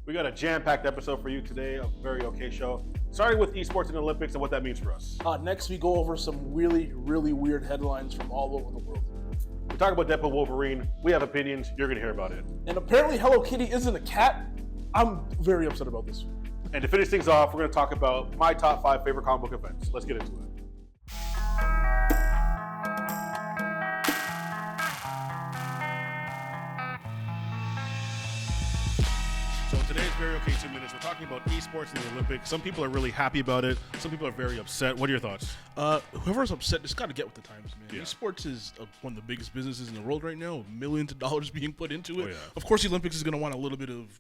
We got a jam-packed episode for you today, a very okay show. Starting with esports and Olympics and what that means for us. Next, we go over some really, really weird headlines from all over the world. We talk about Deadpool Wolverine. We have opinions. You're going to hear about it. And apparently Hello Kitty isn't a cat. I'm very upset about this. And to finish things off, we're going to talk about my top 5 favorite comic book events. Let's get into it. So today's very okay 2 minutes. We're talking about esports and the Olympics. Some people are really happy about it. Some people are very upset. What are your thoughts? Whoever's upset just got to get with the times, man. Yeah. Esports is one of the biggest businesses in the world right now. Millions of dollars being put into it. Oh, yeah. Of course, the Olympics is going to want a little bit of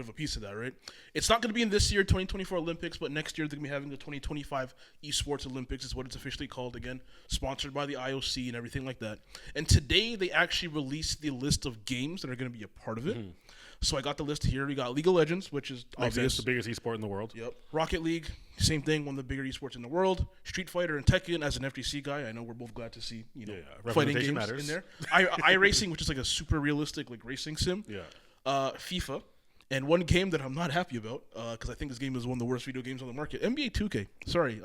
a piece of that, right? It's not going to be in this year, 2024 Olympics, but next year they're going to be having the 2025 Esports Olympics is what it's officially called again, sponsored by the IOC and everything like that. And today they actually released the list of games that are going to be a part of it. Mm-hmm. So I got the list here. We got League of Legends, which is obvious. The biggest esport in the world. Yep. Rocket League, same thing, one of the bigger esports in the world. Street Fighter and Tekken. As an FGC guy, I know we're both glad to see fighting games matters. in there. iRacing, which is like a super realistic like racing sim. Yeah. FIFA. And one game that I'm not happy about, because I think this game is one of the worst video games on the market, NBA 2K. Sorry.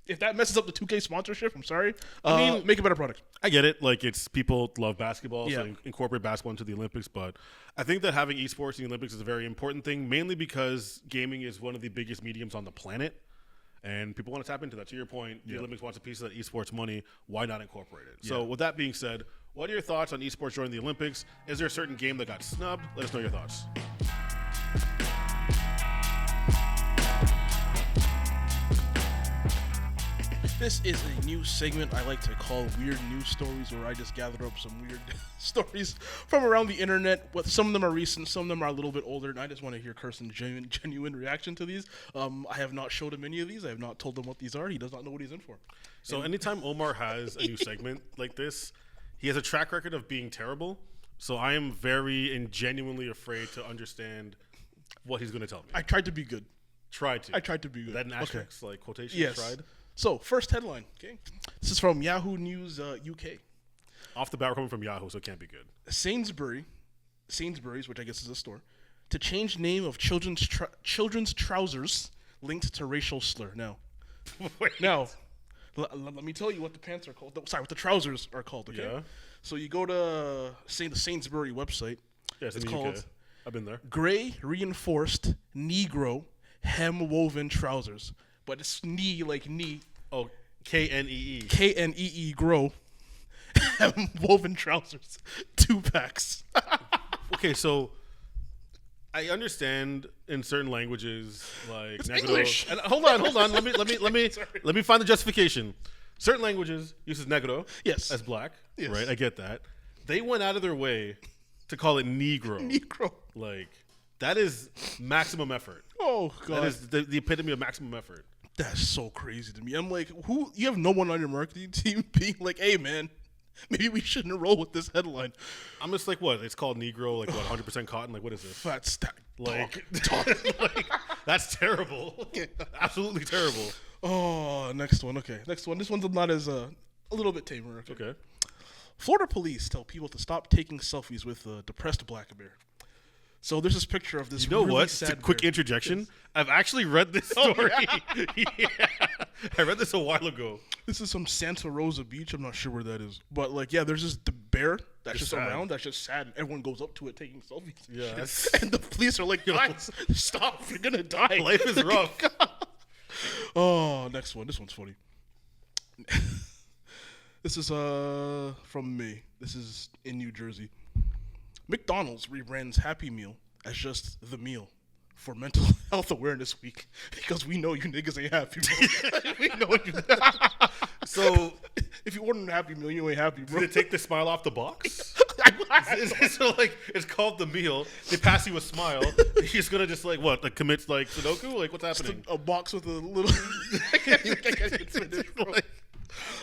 If that messes up the 2K sponsorship, I'm sorry. I mean, make a better product. I get it. Like, it's people love basketball, Yeah. so incorporate basketball into the Olympics. But I think that having esports in the Olympics is a very important thing, mainly because gaming is one of the biggest mediums on the planet. And people want to tap into that. To your point, the Olympics wants a piece of that esports money. Why not incorporate it? So with that being said, what are your thoughts on esports during the Olympics? Is there a certain game that got snubbed? Let us know your thoughts. This is a new segment I like to call Weird News Stories, where I just gather up some weird stories from around the internet. Some of them are recent, some of them are a little bit older, and I just want to hear Carson's genuine reaction to these. I have not showed him any of these. I have not told him what these are. He does not know what he's in for. So anytime Omar has a new segment like this, he has a track record of being terrible. So I am very and genuinely afraid to understand what he's going to tell me. I tried to be good. I tried to be good. That an asterisk, like quotation, yes. tried? So, first headline. Okay, this is from Yahoo News UK. Off the bat, we're coming from Yahoo, so it can't be good. Sainsbury's, which I guess is a store, to change name of children's trousers linked to racial slur. Now, let me tell you what the pants are called. What the trousers are called. Okay. Yeah. So you go to the Sainsbury website. Yes, it's in the called UK. I've been there. Gray Reinforced Negro Hem Woven Trousers. But it's knee like knee. Oh, Knee. Knee grow. Hem woven trousers. 2 packs. Okay, so I understand in certain languages like It's Negro. English. And hold on. Let me find the justification. Certain languages uses negro as black. Yes. Right? I get that. They went out of their way to call it negro. Negro. Like, that is maximum effort. Oh god. That is the epitome of maximum effort. That's so crazy to me. I'm like, you have no one on your marketing team being like, hey man, maybe we shouldn't roll with this headline. I'm just like, what? It's called Negro, like what, 100% cotton? Like, what is this? Fat stack. Like, like, that's terrible. Absolutely terrible. Oh, next one. Okay. Next one. This one's not as a little bit tamer. Okay. Florida police tell people to stop taking selfies with a depressed black bear. So there's this picture of this. You know really what? Sad Just a quick bear. interjection. Yes. I've actually read this story. Oh, Yeah. I read this a while ago. This is some Santa Rosa Beach. I'm not sure where that is, but like, yeah, there's this bear that's just sad. around. That's just sad. And everyone goes up to it taking selfies. and Yeah, shit. And the police are like, guys, stop! You're gonna die. Life is rough. Oh, next one. This one's funny. This is from me. This is in New Jersey. McDonald's rebrands Happy Meal as just the meal for Mental Health Awareness Week because we know you niggas ain't happy, bro. We know you. So, if you order a Happy Meal, you ain't happy, bro. did it take the smile off the box? So, like, it's called the meal. They pass you a smile. You're just gonna like what? Like commit like Sudoku? Like what's happening? A box with a little. I can't finish, bro.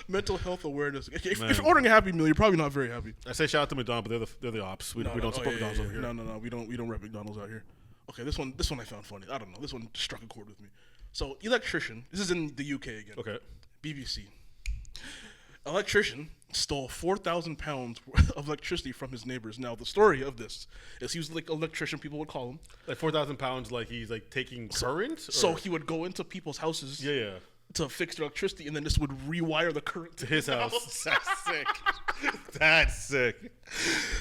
Mental health awareness. If you're ordering a Happy Meal, you're probably not very happy. I say shout out to McDonald's, but they're the ops. We don't support McDonald's over here. No, we don't rep McDonald's out here. Okay, this one I found funny. I don't know. This one struck a chord with me. So, electrician. This is in the UK again. Okay. BBC. Electrician stole 4,000 pounds worth of electricity from his neighbors. Now, the story of this is he was like electrician, people would call him. Like 4,000 pounds, like he's like taking current? So he would go into people's houses to fix their electricity, and then this would rewire the current to his house. That's sick. That's sick.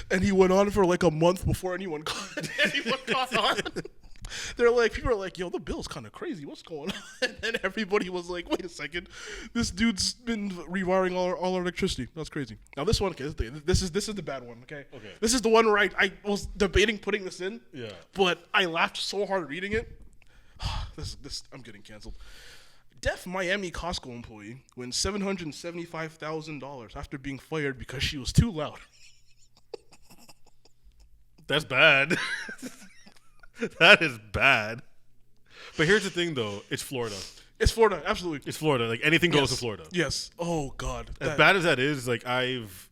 And he went on for like a month before anyone caught on. People are like, yo, the bill's kind of crazy. What's going on? And then everybody was like, wait a second, this dude's been rewiring all our electricity. That's crazy. Now this one, okay, this is the bad one. Okay. This is the one where I was debating putting this in. Yeah. But I laughed so hard reading it. This I'm getting canceled. Deaf Miami Costco employee wins $775,000 after being fired because she was too loud. That's bad. That is bad. But here's the thing, though. It's Florida. It's Florida, absolutely. It's Florida. Like, anything goes to Florida. Yes. Oh, God. As bad as that is, like, I've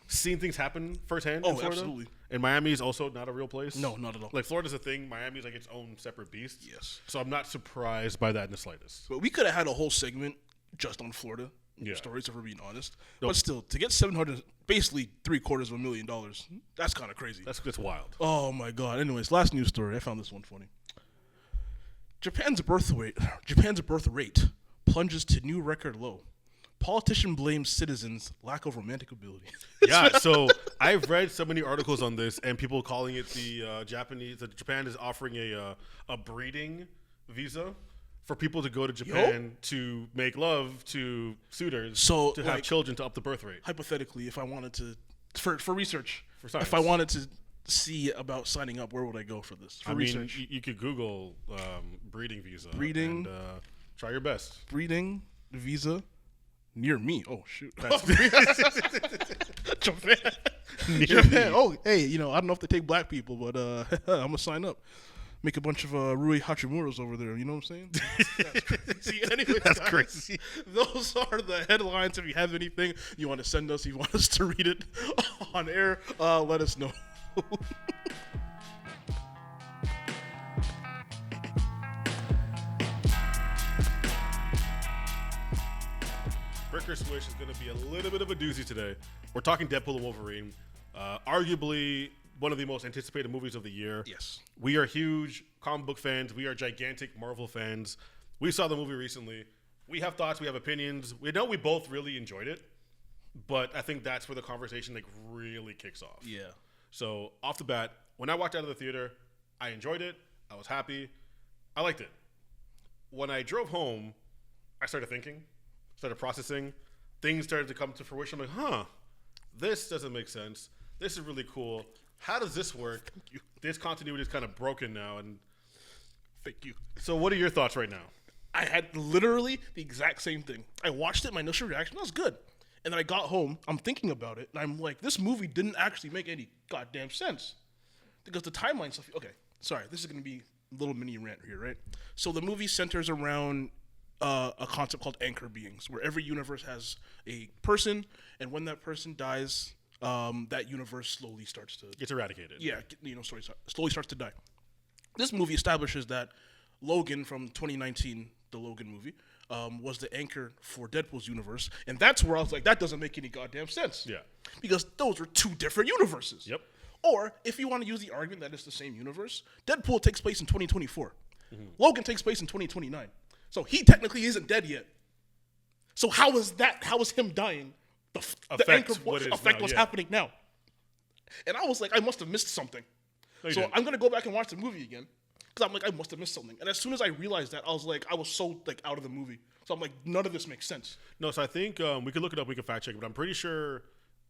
seen things happen firsthand in Florida. Absolutely. And Miami is also not a real place. No, not at all. Like, Florida's a thing. Miami's, like, its own separate beast. Yes. So I'm not surprised by that in the slightest. But we could have had a whole segment just on Florida stories, if we're being honest. Nope. But still, to get basically $750,000, that's kind of crazy. That's wild. Oh, my God. Anyways, last news story. I found this one funny. Japan's birth rate plunges to new record low. Politician blames citizens' lack of romantic ability. Yeah, so I've read so many articles on this, and people calling it Japan is offering a breeding visa for people to go to Japan to make love to suitors, to have children to up the birth rate. Hypothetically, if I wanted to, for research, for science. If I wanted to see about signing up, where would I go for this? For research? Mean, you could Google breeding visa. Breeding. And try your best. Breeding visa near me. Oh, shoot. Japan. Japan. Oh, hey, I don't know if they take black people, but I'm going to sign up. Make a bunch of Rui Hachimuras over there. You know what I'm saying? That's crazy. Anyways, that's guys, crazy. Those are the headlines. If you have anything you want to send us, you want us to read it on air, let us know. Bricker Swish is going to be a little bit of a doozy today. We're talking Deadpool and Wolverine. Arguably one of the most anticipated movies of the year. Yes. We are huge comic book fans. We are gigantic Marvel fans. We saw the movie recently. We have thoughts. We have opinions. We know we both really enjoyed it. But I think that's where the conversation really kicks off. Yeah. So off the bat, when I walked out of the theater, I enjoyed it. I was happy. I liked it. When I drove home, I started thinking, started processing. Things started to come to fruition. I'm like, this doesn't make sense. This is really cool. How does this work? This continuity is kind of broken now. And thank you. So what are your thoughts right now? I had literally the exact same thing. I watched it. My initial reaction was good. And then I got home. I'm thinking about it. And I'm like, this movie didn't actually make any goddamn sense. Because the timeline stuff. Okay, sorry. This is going to be a little mini rant here, right? So the movie centers around a concept called anchor beings, where every universe has a person. And when that person dies, that universe slowly starts to... Gets eradicated. Yeah, slowly starts to die. This movie establishes that Logan from 2019, the Logan movie, was the anchor for Deadpool's universe. And that's where I was like, that doesn't make any goddamn sense. Yeah. Because those are two different universes. Yep. Or, if you want to use the argument that it's the same universe, Deadpool takes place in 2024. Mm-hmm. Logan takes place in 2029. So he technically isn't dead yet. So how is him dying affect what's happening now? And I was like, I must have missed something. No, so I'm going to go back and watch the movie again. Because I'm like, I must have missed something. And as soon as I realized that, I was so out of the movie. So I'm like, none of this makes sense. No, so I think we could look it up. We can fact check it. But I'm pretty sure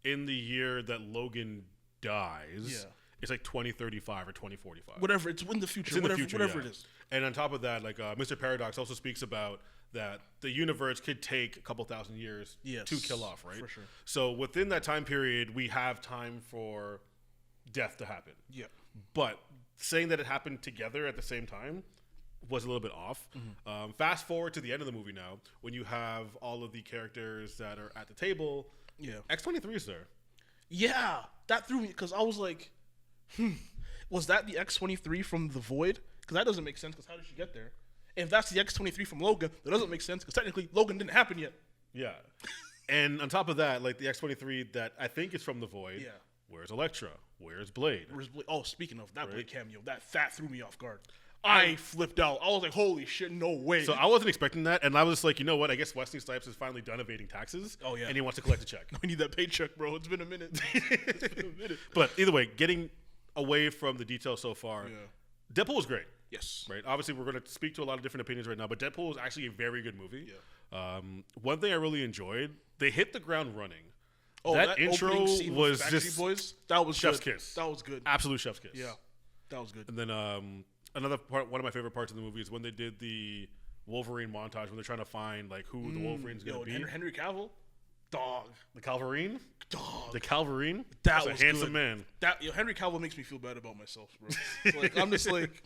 in the year that Logan dies, it's like 2035 or 2045. Whatever. It's in the future. It's in the future, whatever it is. And on top of that, Mr. Paradox also speaks about that the universe could take a couple thousand years to kill off, right? For sure. So within that time period, we have time for death to happen. Yeah. But saying that it happened together at the same time was a little bit off. Mm-hmm. Fast forward to the end of the movie now, when you have all of the characters that are at the table. Yeah. X-23 is there. Yeah. That threw me, because I was like, was that the X-23 from The Void? Because that doesn't make sense, because how did she get there? And if that's the X-23 from Logan, that doesn't make sense, because technically Logan didn't happen yet. Yeah. And on top of that, like the X-23 that I think is from The Void. Yeah. Where's Elektra? Where's Blade? Oh, speaking of that Blade cameo, that threw me off guard. I flipped out. I was like, holy shit, no way. So I wasn't expecting that, and I was like, you know what? I guess Wesley Snipes is finally done evading taxes. Oh, yeah. And he wants to collect a check. I need that paycheck, bro. It's been a minute. It's been a minute. But either way, getting away from the details so far, Deadpool was great. Yes. Right. Obviously, we're going to speak to a lot of different opinions right now, but Deadpool was actually a very good movie. Yeah. One thing I really enjoyed, they hit the ground running. Oh, that intro scene was with just Boys. That was chef's good. kiss. That was good. Absolute chef's kiss. Yeah, that was good. And then another part, one of my favorite parts of the movie is when they did the Wolverine montage when they're trying to find like who the Wolverine's going to be. Henry Cavill, dog. The Calverine? Dog. The Calverine? That was a handsome man. Henry Cavill makes me feel bad about myself, bro. Like, I'm just like,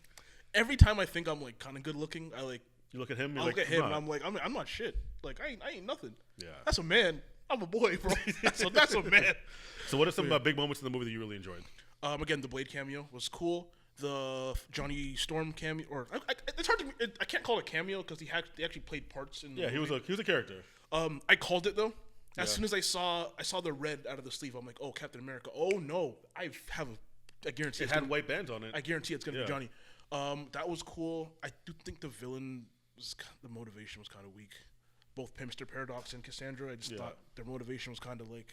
every time I think I'm like kind of good looking, You look at him. I look at him, and I'm like, I'm not shit. Like I ain't nothing. Yeah. That's a man. I'm a boy, bro. That's a man. So what are some big moments in the movie that you really enjoyed? Again, the Blade cameo was cool. The Johnny Storm cameo, or it's hard to. I can't call it a cameo because he actually played parts in. The movie. he was a character. I called it though. As soon as I saw the red out of the sleeve, I'm like, oh, Captain America. Oh no, I guarantee It had white bands on it. I guarantee it's gonna be Johnny. That was cool. I do think the villain the motivation was kind of weak. Both Mr. Paradox and Cassandra, I just thought their motivation was kind of weak.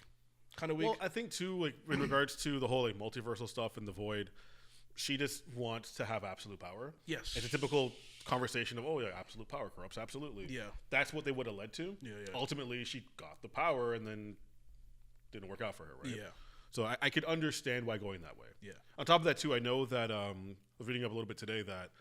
Well, I think too, like in regards to the whole like multiversal stuff in the Void, she just wants to have absolute power. Yes, it's a typical conversation of absolute power corrupts absolutely. Yeah, that's what they would have led to. Yeah. Ultimately, she got the power and then didn't work out for her. Right. Yeah. So I could understand why going that way. Yeah. On top of that too, I know that I was reading up a little bit today that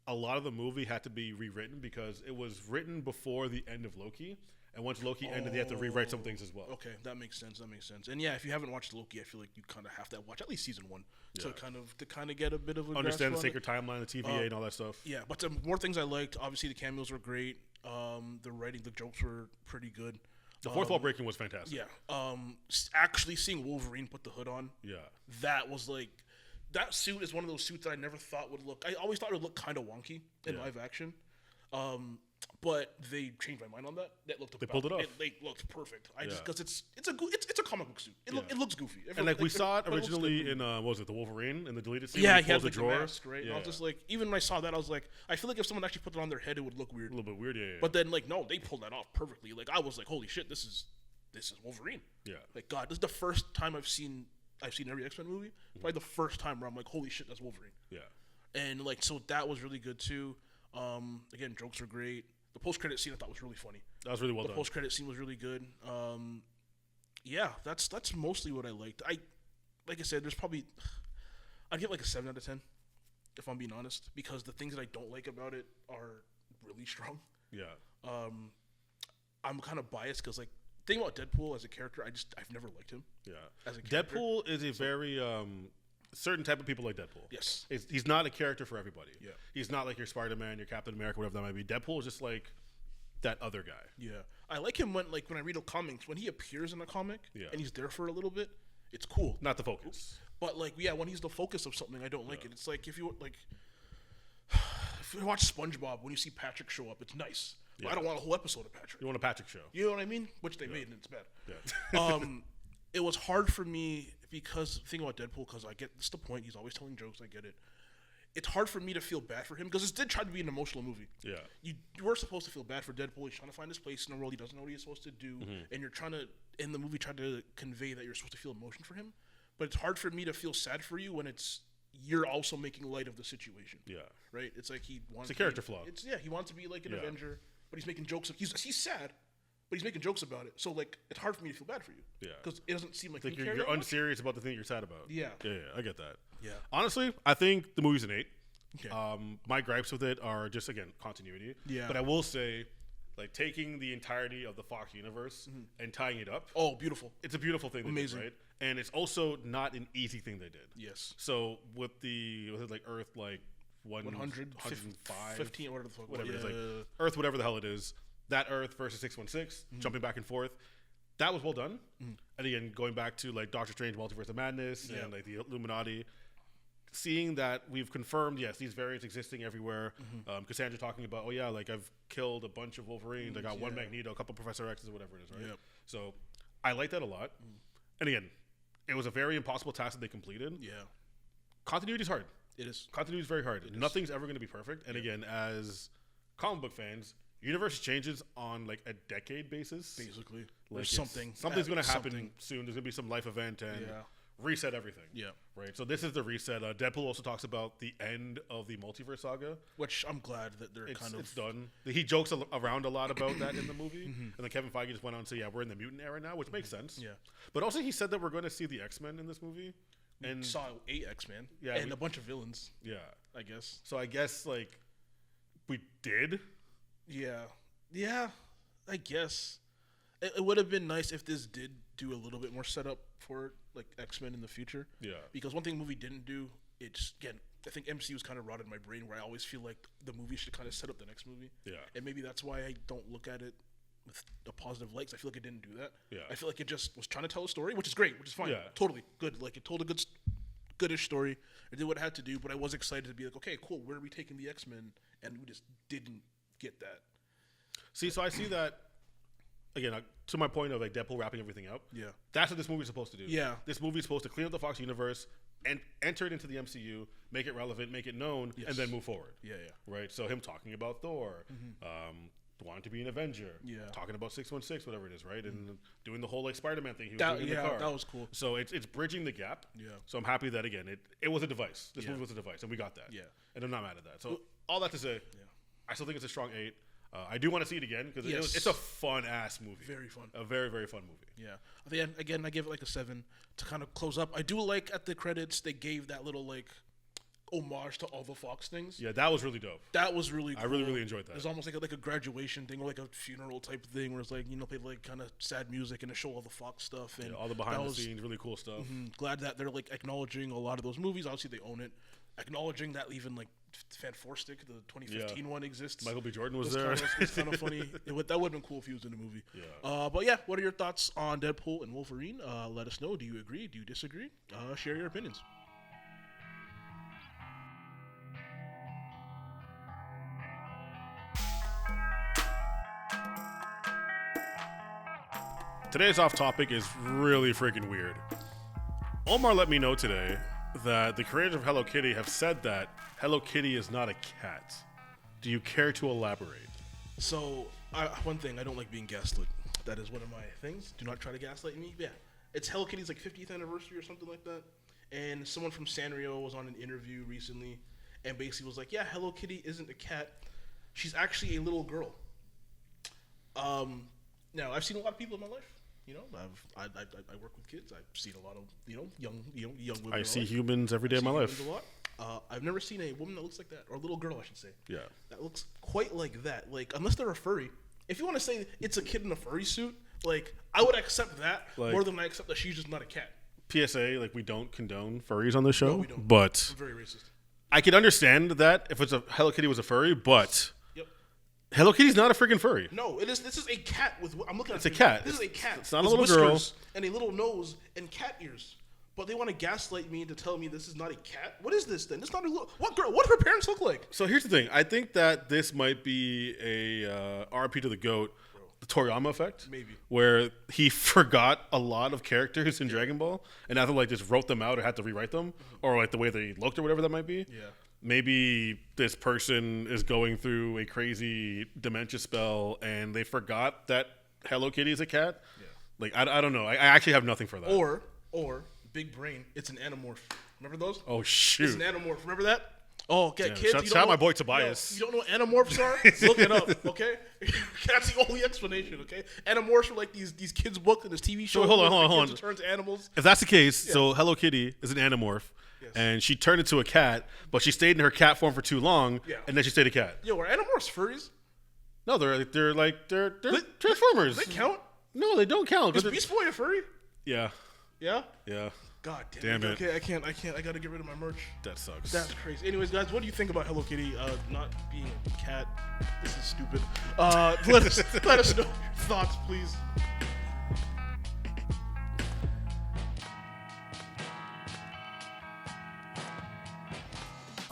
a lot of the movie had to be rewritten because it was written before the end of Loki. And once Loki ended, they had to rewrite some things as well. Okay, that makes sense. And yeah, if you haven't watched Loki, I feel like you kind of have to watch at least season 1 to kind of get a bit of a understand the grasp sacred timeline, the TVA, and all that stuff. Yeah, but some more things I liked. Obviously, the cameos were great. The writing, the jokes were pretty good. The fourth wall breaking was fantastic. Yeah. Actually seeing Wolverine put the hood on. Yeah. That was like. That suit is one of those suits that I never thought would look. I always thought it would look kind of wonky in live action, but they changed my mind on that. They pulled it off. It looked perfect. Because it's a comic book suit. It looks goofy. And like we saw it originally in what was it, the Wolverine in the deleted scene? Yeah, he had the like drawer. The mask, right? Yeah. And I was just like, even when I saw that, I was like, I feel like if someone actually put it on their head, it would look weird. A little bit weird, yeah. But then like, no, they pulled that off perfectly. Like I was like, holy shit, this is Wolverine. Yeah. Like God, this is the first time I've seen every X-Men movie. Probably the first time where I'm like, holy shit, that's Wolverine. Yeah. And like, so that was really good too. Again, jokes are great. The post-credit scene I thought was really funny. That was really well done. The post-credit scene was really good. Yeah, that's mostly what I liked. Like I said, there's probably I'd give like a 7 out of 10 if I'm being honest, because the things that I don't like about it are really strong. Yeah. I'm kind of biased because like. Thing about Deadpool as a character, I've never liked him. Yeah, as a character. Deadpool is a very certain type of people like Deadpool. Yes, he's not a character for everybody. Yeah, he's not like your Spider-Man, your Captain America, whatever that might be. Deadpool is just like that other guy. Yeah, I like him when I read comics when he appears in a comic. Yeah. And he's there for a little bit. It's cool. Not the focus. But like when he's the focus of something, I don't like it. It's like if you watch SpongeBob, when you see Patrick show up, it's nice. Yeah. I don't want a whole episode of Patrick. You want a Patrick show. You know what I mean? Which they made, and it's bad. Yeah. It was hard for me because the thing about Deadpool, because I get it's the point. He's always telling jokes. I get it. It's hard for me to feel bad for him because it did try to be an emotional movie. Yeah. You were supposed to feel bad for Deadpool. He's trying to find his place in the world. He doesn't know what he's supposed to do, and you're trying to in the movie try to convey that you're supposed to feel emotion for him. But it's hard for me to feel sad for you when you're also making light of the situation. Yeah. Right. It's like he wants. It's a character flaw. He wants to be like an Avenger. But he's making jokes. He's sad, but he's making jokes about it. So like, it's hard for me to feel bad for you. Yeah, because it doesn't seem like you're unserious about the thing you're sad about. Yeah, I get that. Yeah, honestly, I think the movie's an 8. Okay. My gripes with it are just again continuity. Yeah, but I will say, like taking the entirety of the Fox universe and tying it up. Oh, beautiful! It's a beautiful thing. Amazing, they did, right? And it's also not an easy thing they did. Yes. So with like Earth 105, 15, whatever the fuck, whatever it is, like Earth, whatever the hell it is, that Earth versus 616, jumping back and forth, that was well done. And again, going back to like Doctor Strange, Multiverse of Madness, and like the Illuminati, seeing that we've confirmed, yes, these variants existing everywhere. Cassandra talking about, oh yeah, like I've killed a bunch of Wolverines. I got one Magneto, a couple Professor X's, whatever it is, right? Yep. So I like that a lot. And again, it was a very impossible task that they completed. Yeah. Continuity is hard. It is. Continuity is very hard. Nothing's ever going to be perfect. And again, as comic book fans, universe changes on like a decade basis. Basically. Like Something's going to happen soon. There's going to be some life event and reset everything. Yeah. Right. So this is the reset. Deadpool also talks about the end of the multiverse saga, which I'm glad that it's done. He jokes around a lot about that in the movie, and then Kevin Feige just went on to say, "Yeah, we're in the mutant era now," which makes sense. Yeah. But also, he said that we're going to see the X-Men in this movie, and saw 8 X-Men. Yeah. And a bunch of villains. Yeah. I guess. So I guess like we did. Yeah. Yeah. I guess. It would have been nice if this did do a little bit more setup for like X-Men in the future. Yeah. Because one thing the movie didn't do, I think MCU was kind of rotted in my brain where I always feel like the movie should kind of set up the next movie. Yeah. And maybe that's why I don't look at it with a positive light. I feel like it didn't do that. Yeah. I feel like it just was trying to tell a story, which is great, which is fine. Yeah. Totally good. Like it told a goodish story. It did what it had to do, but I was excited to be like, okay, cool. Where are we taking the X-Men? And we just didn't get that. See, so I see that. Again, to my point of like Deadpool wrapping everything up. Yeah, that's what this movie is supposed to do. Yeah, this movie is supposed to clean up the Fox universe and enter it into the MCU, make it relevant, make it known, and then move forward. Yeah, yeah. Right. So him talking about Thor, wanting to be an Avenger. Yeah, talking about 616, whatever it is, right, and doing the whole like Spider-Man thing. He was doing in the car. That was cool. So it's bridging the gap. Yeah. So I'm happy that again it was a device. This movie was a device, and we got that. Yeah. And I'm not mad at that. So all that to say, I still think it's a strong 8. I do want to see it again because it's a fun ass movie. Very fun. A very, very fun movie. Yeah. Again, I give it like a 7 to kind of close up. I do like at the credits they gave that little like homage to all the Fox things. Yeah, that was really dope. That was really cool. I really, really enjoyed that. It's almost like a graduation thing or like a funeral type thing where it's like, play like kind of sad music and to show all the Fox stuff. And all the behind the scenes, really cool stuff. Glad that they're like acknowledging a lot of those movies. Obviously, they own it. Acknowledging that even like Fan Four Stick, the 2015 one exists. Michael B. Jordan was there. It's kind of funny. That would have been cool if he was in the movie. Yeah. But yeah, what are your thoughts on Deadpool and Wolverine? Let us know. Do you agree? Do you disagree? Share your opinions. Today's off topic is really freaking weird. Omar let me know today that the creators of Hello Kitty have said that Hello Kitty is not a cat. Do you care to elaborate? So, one thing, I don't like being gaslit. That is one of my things. Do not try to gaslight me. Yeah. It's Hello Kitty's like 50th anniversary or something like that. And someone from Sanrio was on an interview recently and basically was like, yeah, Hello Kitty isn't a cat. She's actually a little girl. Now, I've seen a lot of people in my life. I work with kids. I've seen a lot of young women. I see humans every day of my life. A lot. I've never seen a woman that looks like that, or a little girl, I should say. Yeah. That looks quite like that. Like, unless they're a furry. If you want to say it's a kid in a furry suit, like I would accept that more than I accept that she's just not a cat. PSA, like we don't condone furries on this show, no, we don't. But I'm very racist. I could understand that if Hello Kitty was a furry, but. Hello Kitty's not a freaking furry. No, it is. This is a cat with. I'm looking at. It's a cat. This is a cat. It's not a little girl. And a little nose and cat ears. But they want to gaslight me into telling me this is not a cat. What is this then? It's not a little. What girl? What do her parents look like? So here's the thing. I think that this might be a RP to the GOAT, the Toriyama effect. Maybe. Where he forgot a lot of characters in Dragon Ball and either like just wrote them out or had to rewrite them, or like the way they looked or whatever that might be. Yeah. Maybe this person is going through a crazy dementia spell and they forgot that Hello Kitty is a cat. Yeah. Like, I don't know. I actually have nothing for that. Or big brain, it's an Animorph. Remember those? Oh, shoot. It's an Animorph. Remember that? Oh, okay, kids. Shout out my boy Tobias. You don't know what Animorphs are? Look it up, okay? That's the only explanation, okay? Animorphs are like these kids' books and this TV show. So hold on. Kids turn to animals. If that's the case, so Hello Kitty is an Animorph. Yes. And she turned into a cat, but she stayed in her cat form for too long, and then she stayed a cat. Yo, are Animorphs furries? No, they're Transformers. Do they count? No, they don't count. Is Beast Boy a furry? Yeah. Yeah? Yeah. God damn it. Okay, I can't. I gotta get rid of my merch. That sucks. That's crazy. Anyways, guys, what do you think about Hello Kitty not being a cat? This is stupid. Let us know your thoughts, please.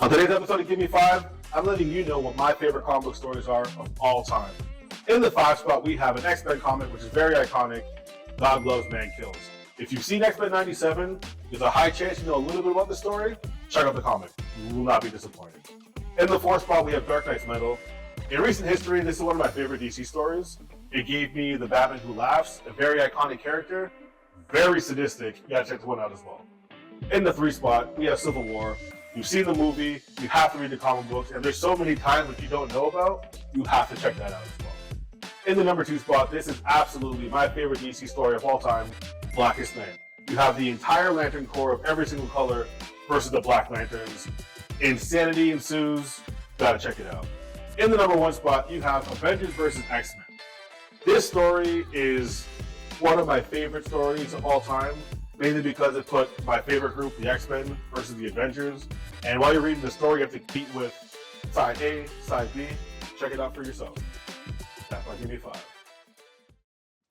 On today's episode of Give Me 5, I'm letting you know what my favorite comic book stories are of all time. In the 5 spot, we have an X-Men comic, which is very iconic, God Loves, Man Kills. If you've seen X-Men 97, there's a high chance you know a little bit about the story. Check out the comic. You will not be disappointed. In the 4th spot, we have Dark Knight's Metal. In recent history, this is one of my favorite DC stories. It gave me the Batman Who Laughs, a very iconic character, very sadistic. You gotta check this one out as well. In the 3 spot, we have Civil War. You've seen the movie, you have to read the comic books, and there's so many times that you don't know about, you have to check that out as well. In the number 2 spot, this is absolutely my favorite DC story of all time, Blackest Night. You have the entire Lantern Corps of every single color versus the Black Lanterns. Insanity ensues, gotta check it out. In the number 1 spot, you have Avengers versus X-Men. This story is one of my favorite stories of all time, mainly because it put my favorite group, the X-Men, versus the Avengers. And while you're reading the story, you have to compete with side A, side B. Check it out for yourself. That's why Give Me 5.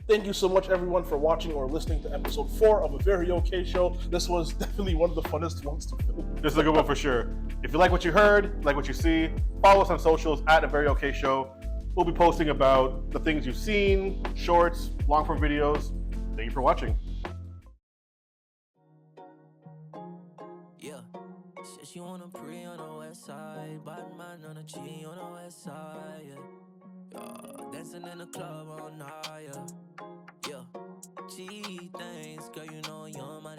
Thank you so much, everyone, for watching or listening to episode 4 of A Very Okay Show. This was definitely one of the funnest ones to film. This is a good one for sure. If you like what you heard, like what you see, follow us on socials at A Very Okay Show. We'll be posting about the things you've seen, shorts, long-form videos. Thank you for watching. Yeah, said she wanna pre on the west side, bad man on a G on the west side, yeah. Dancing in the club all night, yeah. G things, girl, you know you're my